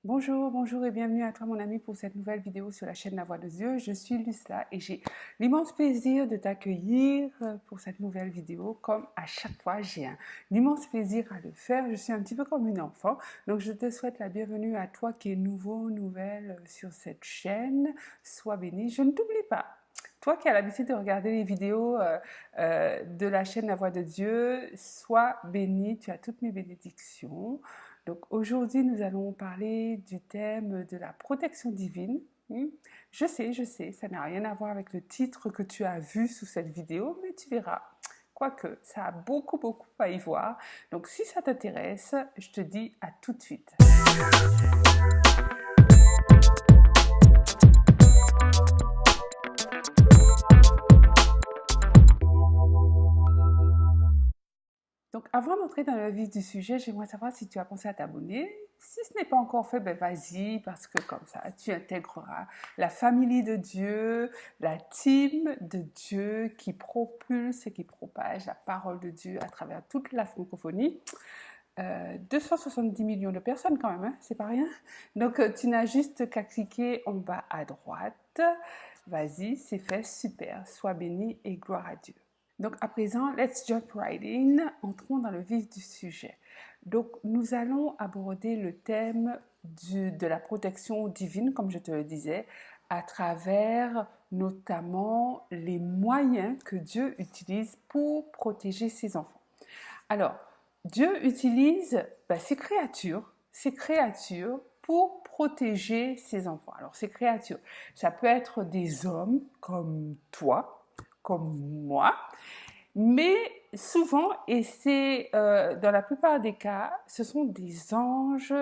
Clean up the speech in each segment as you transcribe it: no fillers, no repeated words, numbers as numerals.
Bonjour, bonjour et bienvenue à toi mon ami pour cette nouvelle vidéo sur la chaîne La Voix de Dieu. Je suis Lucla et j'ai l'immense plaisir de t'accueillir pour cette nouvelle vidéo. Comme à chaque fois, j'ai un immense plaisir à le faire. Je suis un petit peu comme une enfant, donc je te souhaite la bienvenue à toi qui es nouveau, nouvelle sur cette chaîne. Sois béni. Je ne t'oublie pas. Toi qui as l'habitude de regarder les vidéos de la chaîne La Voix de Dieu, sois béni. Tu as toutes mes bénédictions. Donc aujourd'hui, nous allons parler du thème de la protection divine. Hmm. Je sais, ça n'a rien à voir avec le titre que tu as vu sous cette vidéo, mais tu verras. Quoique, ça a beaucoup à y voir. Donc si ça t'intéresse, je te dis à tout de suite. Donc, avant d'entrer dans le vif du sujet, j'aimerais savoir si tu as pensé à t'abonner. Si ce n'est pas encore fait, ben vas-y, parce que comme ça, tu intégreras la famille de Dieu, la team de Dieu qui propulse et qui propage la parole de Dieu à travers toute la francophonie. 270 millions de personnes quand même, hein, c'est pas rien. Donc, tu n'as juste qu'à cliquer en bas à droite. Vas-y, c'est fait, super. Sois béni et gloire à Dieu. Donc à présent, let's jump right in, entrons dans le vif du sujet. Donc nous allons aborder le thème de la protection divine, comme je te le disais, à travers notamment les moyens que Dieu utilise pour protéger ses enfants. Alors, Dieu utilise ces créatures pour protéger ses enfants. Alors ces créatures, ça peut être des hommes comme toi, comme moi, mais souvent, et c'est dans la plupart des cas, ce sont des anges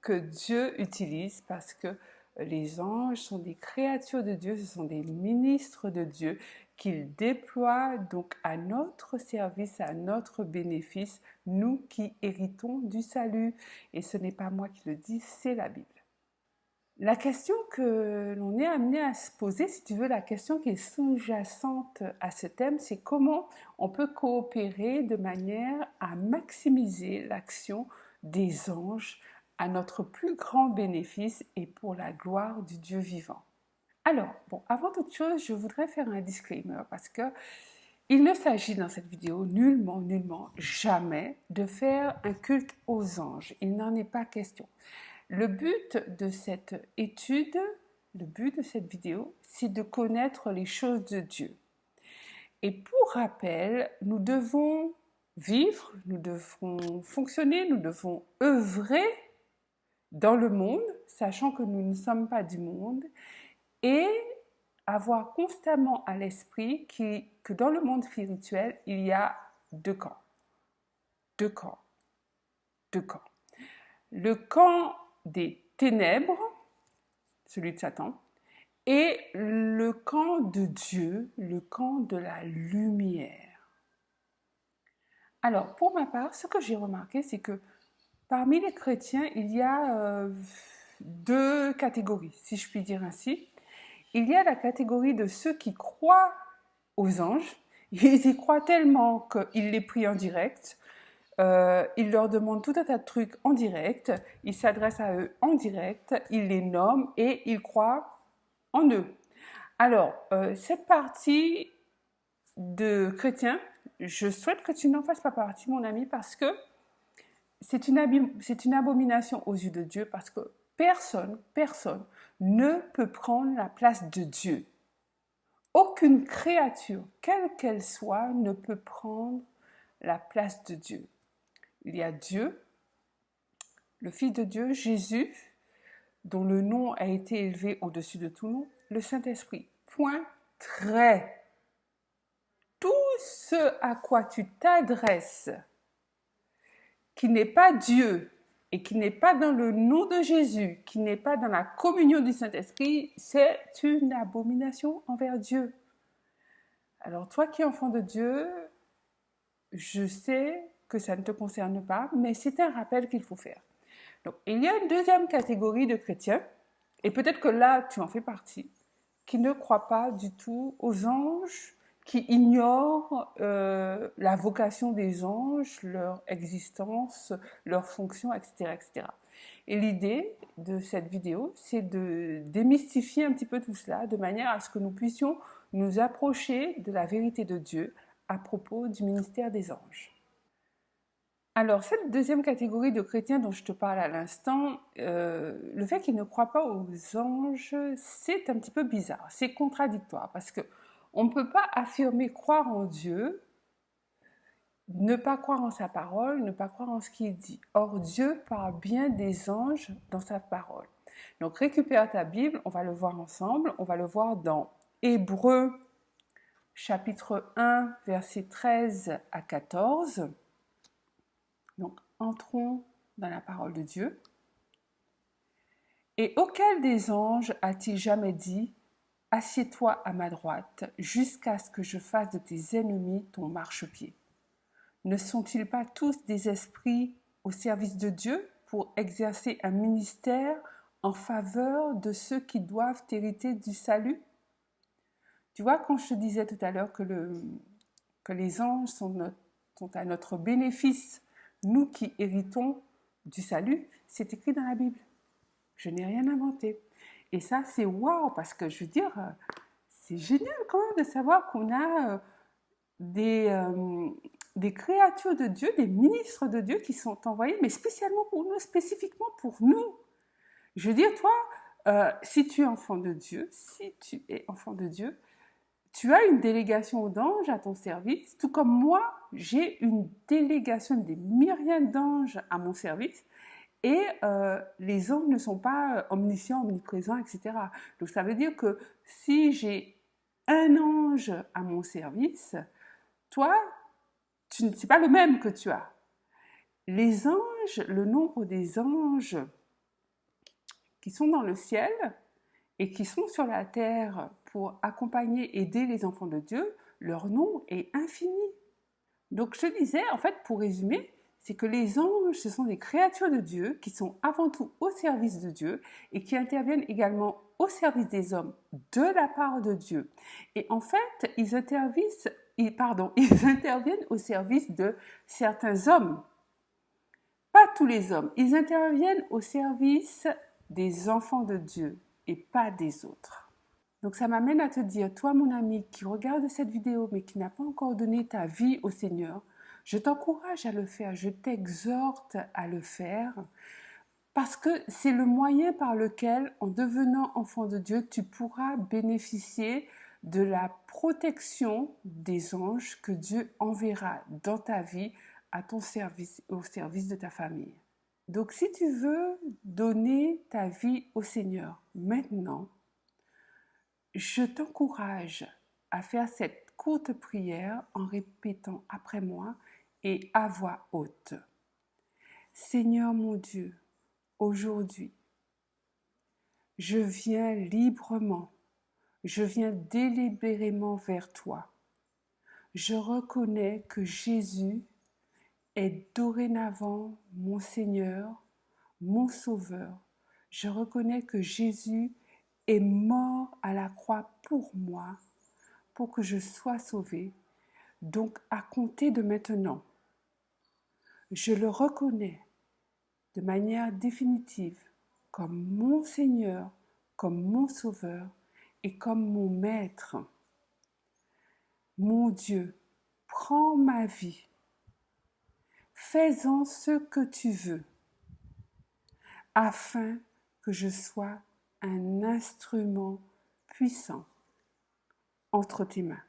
que Dieu utilise parce que les anges sont des créatures de Dieu, ce sont des ministres de Dieu qu'il déploie donc à notre service, à notre bénéfice, nous qui héritons du salut. Et ce n'est pas moi qui le dis, c'est la Bible. La question que l'on est amené à se poser, si tu veux, la question qui est sous-jacente à ce thème, c'est comment on peut coopérer de manière à maximiser l'action des anges à notre plus grand bénéfice et pour la gloire du Dieu vivant. Alors, bon, avant toute chose, je voudrais faire un disclaimer parce que il ne s'agit dans cette vidéo nullement, jamais de faire un culte aux anges. Il n'en est pas question. Le but de cette étude, le but de cette vidéo, c'est de connaître les choses de Dieu. Et pour rappel, nous devons vivre, nous devons fonctionner, nous devons œuvrer dans le monde, sachant que nous ne sommes pas du monde, et avoir constamment à l'esprit que dans le monde spirituel, il y a deux camps. Deux camps. Deux camps. Le camp des ténèbres, celui de Satan, et le camp de Dieu, le camp de la lumière. Alors, pour ma part, ce que j'ai remarqué, c'est que parmi les chrétiens, il y a deux catégories, si je puis dire ainsi. Il y a la catégorie de ceux qui croient aux anges. Ils y croient tellement qu'ils les prient en direct. Il leur demande tout un tas de trucs en direct. Il s'adresse à eux en direct. Il les nomme et ils croient en eux. Alors, cette partie de chrétiens, je souhaite que tu n'en fasses pas partie, mon ami, parce que c'est une abomination aux yeux de Dieu, parce que personne ne peut prendre la place de Dieu. Aucune créature, quelle qu'elle soit, ne peut prendre la place de Dieu. Il y a Dieu, le Fils de Dieu, Jésus, dont le nom a été élevé au-dessus de tout nom, le Saint-Esprit. Point, trait. Tout ce à quoi tu t'adresses, qui n'est pas Dieu et qui n'est pas dans le nom de Jésus, qui n'est pas dans la communion du Saint-Esprit, c'est une abomination envers Dieu. Alors toi qui es enfant de Dieu, je sais que ça ne te concerne pas, mais c'est un rappel qu'il faut faire. Donc, il y a une deuxième catégorie de chrétiens, et peut-être que là, tu en fais partie, qui ne croient pas du tout aux anges, qui ignorent la vocation des anges, leur existence, leur fonction, etc., etc. Et l'idée de cette vidéo, c'est de démystifier un petit peu tout cela, de manière à ce que nous puissions nous approcher de la vérité de Dieu à propos du ministère des anges. Alors, cette deuxième catégorie de chrétiens dont je te parle à l'instant, le fait qu'ils ne croient pas aux anges, c'est un petit peu bizarre, c'est contradictoire, parce qu'on ne peut pas affirmer croire en Dieu, ne pas croire en sa parole, ne pas croire en ce qu'il dit. Or, Dieu parle bien des anges dans sa parole. Donc, récupère ta Bible, on va le voir ensemble, on va le voir dans Hébreux chapitre 1, versets 13 à 14. Donc, entrons dans la parole de Dieu. Et auquel des anges a-t-il jamais dit « Assieds-toi à ma droite, jusqu'à ce que je fasse de tes ennemis ton marchepied » Ne sont-ils pas tous des esprits au service de Dieu pour exercer un ministère en faveur de ceux qui doivent hériter du salut? Tu vois, quand je te disais tout à l'heure que les anges sont à notre bénéfice, nous qui héritons du salut, c'est écrit dans la Bible. Je n'ai rien inventé. Et ça, c'est waouh, parce que je veux dire, c'est génial quand même de savoir qu'on a des créatures de Dieu, des ministres de Dieu qui sont envoyés, mais spécialement pour nous, spécifiquement pour nous. Je veux dire, toi, si tu es enfant de Dieu, tu as une délégation d'anges à ton service, tout comme moi, j'ai une délégation des myriades d'anges à mon service, et les anges ne sont pas omniscients, omniprésents, etc. Donc ça veut dire que si j'ai un ange à mon service, toi, ce n'est pas le même que tu as. Les anges, le nombre des anges qui sont dans le ciel et qui sont sur la terre pour accompagner, aider les enfants de Dieu, leur nombre est infini. Donc je disais, en fait, pour résumer, c'est que les anges, ce sont des créatures de Dieu qui sont avant tout au service de Dieu et qui interviennent également au service des hommes de la part de Dieu. Et en fait, ils interviennent au service de certains hommes. Pas tous les hommes. Ils interviennent au service des enfants de Dieu et pas des autres. Donc ça m'amène à te dire, toi mon ami qui regarde cette vidéo mais qui n'a pas encore donné ta vie au Seigneur, je t'encourage à le faire, je t'exhorte à le faire parce que c'est le moyen par lequel, en devenant enfant de Dieu, tu pourras bénéficier de la protection des anges que Dieu enverra dans ta vie à ton service, au service de ta famille. Donc si tu veux donner ta vie au Seigneur maintenant, je t'encourage à faire cette courte prière en répétant après moi et à voix haute. Seigneur mon Dieu, aujourd'hui, je viens librement, je viens délibérément vers toi. Je reconnais que Jésus est dorénavant mon Seigneur, mon Sauveur. Je reconnais que Jésus est mort à la croix pour moi, pour que je sois sauvé. Donc, à compter de maintenant, je le reconnais de manière définitive comme mon Seigneur, comme mon Sauveur et comme mon Maître. Mon Dieu, prends ma vie, fais-en ce que tu veux, afin que je sois un instrument puissant entre tes mains.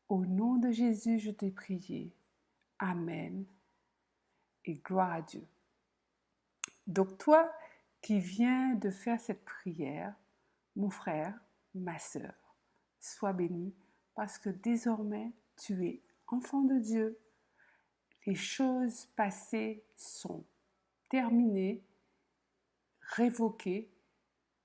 Au nom de Jésus, je t'ai prié. Amen. Et gloire à Dieu. Donc toi qui viens de faire cette prière, mon frère, ma sœur, sois béni parce que désormais tu es enfant de Dieu. Les choses passées sont terminées, révoquées,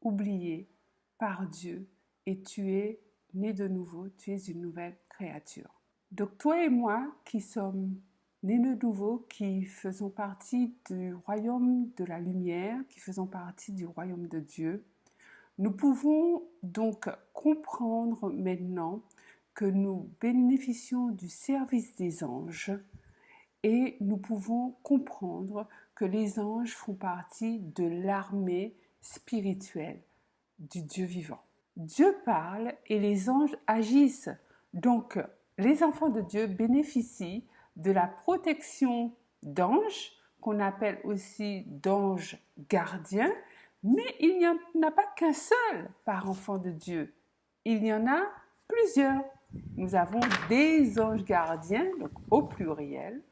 oubliées par Dieu et tu es né de nouveau, tu es une nouvelle créature. Donc toi et moi qui sommes nés de nouveau, qui faisons partie du royaume de la lumière, qui faisons partie du royaume de Dieu, nous pouvons donc comprendre maintenant que nous bénéficions du service des anges et nous pouvons comprendre que les anges font partie de l'armée spirituelle du Dieu vivant. Dieu parle et les anges agissent. Donc, les enfants de Dieu bénéficient de la protection d'anges, qu'on appelle aussi d'anges gardiens, mais il n'y en a pas qu'un seul par enfant de Dieu. Il y en a plusieurs. Nous avons des anges gardiens, donc au pluriel,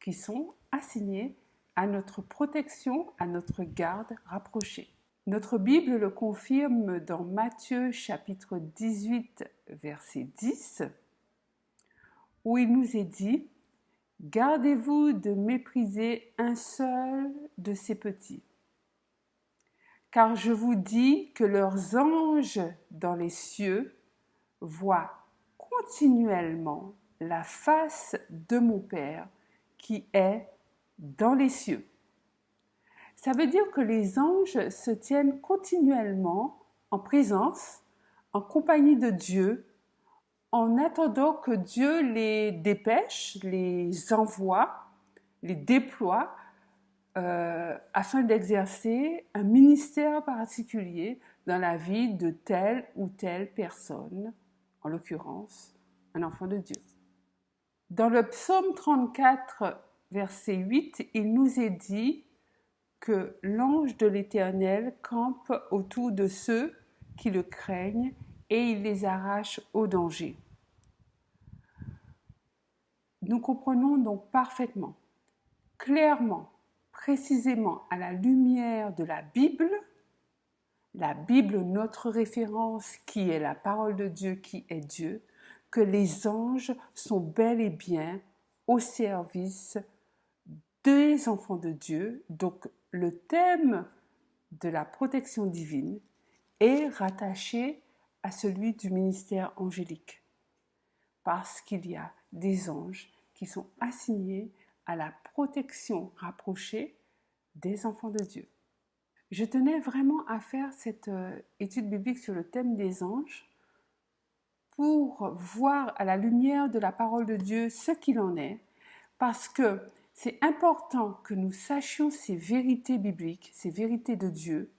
qui sont assignés à notre protection, à notre garde rapprochée. Notre Bible le confirme dans Matthieu chapitre 18, verset 10, où il nous est dit « Gardez-vous de mépriser un seul de ces petits, car je vous dis que leurs anges dans les cieux voient continuellement la face de mon Père qui est dans les cieux. » Ça veut dire que les anges se tiennent continuellement en présence, en compagnie de Dieu, en attendant que Dieu les dépêche, les envoie, les déploie, afin d'exercer un ministère particulier dans la vie de telle ou telle personne, en l'occurrence, un enfant de Dieu. Dans le psaume 34, verset 8, il nous est dit que l'ange de l'Éternel campe autour de ceux qui le craignent et il les arrache au danger. Nous comprenons donc parfaitement, clairement, précisément à la lumière de la Bible, notre référence qui est la parole de Dieu, qui est Dieu, que les anges sont bel et bien au service des enfants de Dieu. Donc le thème de la protection divine est rattaché à celui du ministère angélique, parce qu'il y a des anges qui sont assignés à la protection rapprochée des enfants de Dieu. Je tenais vraiment à faire cette étude biblique sur le thème des anges pour voir à la lumière de la parole de Dieu ce qu'il en est, parce que c'est important que nous sachions ces vérités bibliques, ces vérités de Dieu,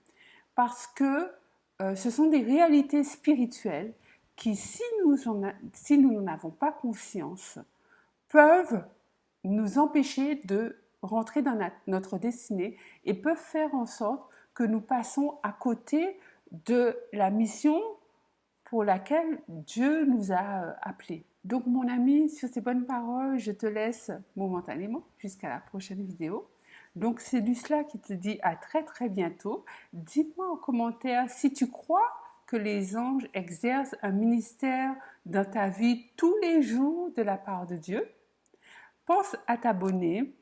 parce que ce sont des réalités spirituelles qui, si nous n'en avons pas conscience, peuvent nous empêcher de rentrer dans notre destinée et peuvent faire en sorte que nous passons à côté de la mission pour laquelle Dieu nous a appelés. Donc mon ami, sur ces bonnes paroles, je te laisse momentanément jusqu'à la prochaine vidéo. Donc c'est Lucela qui te dit à très très bientôt. Dis-moi en commentaire si tu crois que les anges exercent un ministère dans ta vie tous les jours de la part de Dieu. Pense à t'abonner.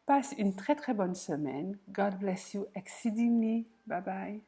Passe une très très bonne semaine. God bless you exceedingly. Bye bye.